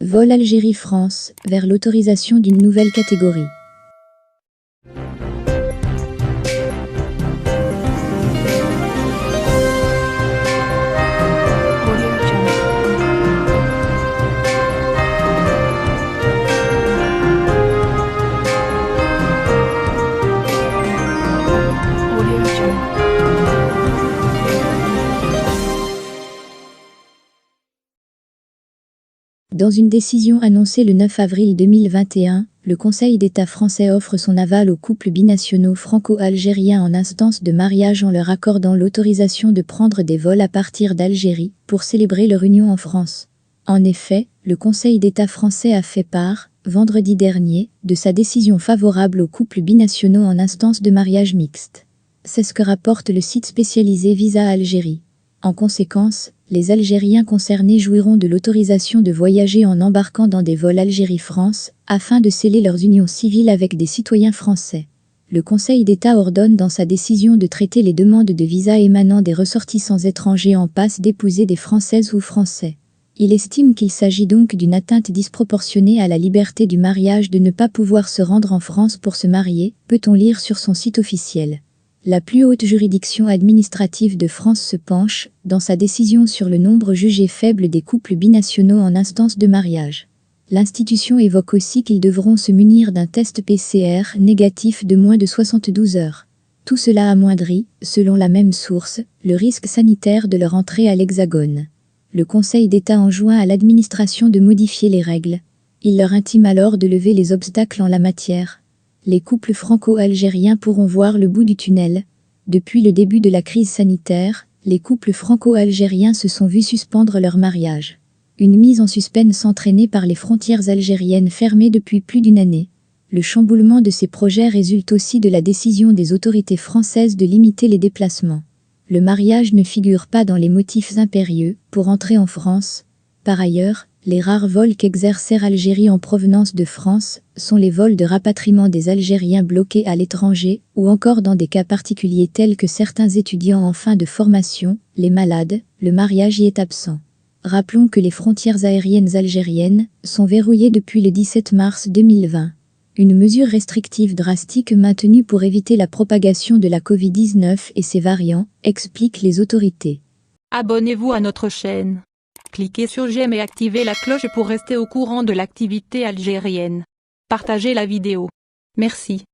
Vol Algérie-France, vers l'autorisation d'une nouvelle catégorie. Dans une décision annoncée le 9 avril 2021, le Conseil d'État français offre son aval aux couples binationaux franco-algériens en instance de mariage en leur accordant l'autorisation de prendre des vols à partir d'Algérie pour célébrer leur union en France. En effet, le Conseil d'État français a fait part, vendredi dernier, de sa décision favorable aux couples binationaux en instance de mariage mixte. C'est ce que rapporte le site spécialisé Visa Algérie. En conséquence, les Algériens concernés jouiront de l'autorisation de voyager en embarquant dans des vols Algérie-France, afin de sceller leurs unions civiles avec des citoyens français. Le Conseil d'État ordonne dans sa décision de traiter les demandes de visa émanant des ressortissants étrangers en passe d'épouser des Françaises ou Français. Il estime qu'il s'agit donc d'une atteinte disproportionnée à la liberté du mariage de ne pas pouvoir se rendre en France pour se marier, peut-on lire sur son site officiel. La plus haute juridiction administrative de France se penche, dans sa décision sur le nombre jugé faible des couples binationaux en instance de mariage. L'institution évoque aussi qu'ils devront se munir d'un test PCR négatif de moins de 72 heures. Tout cela amoindrit, selon la même source, le risque sanitaire de leur entrée à l'Hexagone. Le Conseil d'État enjoint à l'administration de modifier les règles. Il leur intime alors de lever les obstacles en la matière. Les couples franco-algériens pourront voir le bout du tunnel. Depuis le début de la crise sanitaire, les couples franco-algériens se sont vus suspendre leur mariage. Une mise en suspens entraînée par les frontières algériennes fermées depuis plus d'une année. Le chamboulement de ces projets résulte aussi de la décision des autorités françaises de limiter les déplacements. Le mariage ne figure pas dans les motifs impérieux pour entrer en France. Par ailleurs, les rares vols qu'exerce Air Algérie en provenance de France sont les vols de rapatriement des Algériens bloqués à l'étranger ou encore dans des cas particuliers tels que certains étudiants en fin de formation, les malades, le mariage y est absent. Rappelons que les frontières aériennes algériennes sont verrouillées depuis le 17 mars 2020. Une mesure restrictive drastique maintenue pour éviter la propagation de la Covid-19 et ses variants, expliquent les autorités. Abonnez-vous à notre chaîne. Cliquez sur j'aime et activez la cloche pour rester au courant de l'activité algérienne. Partagez la vidéo. Merci.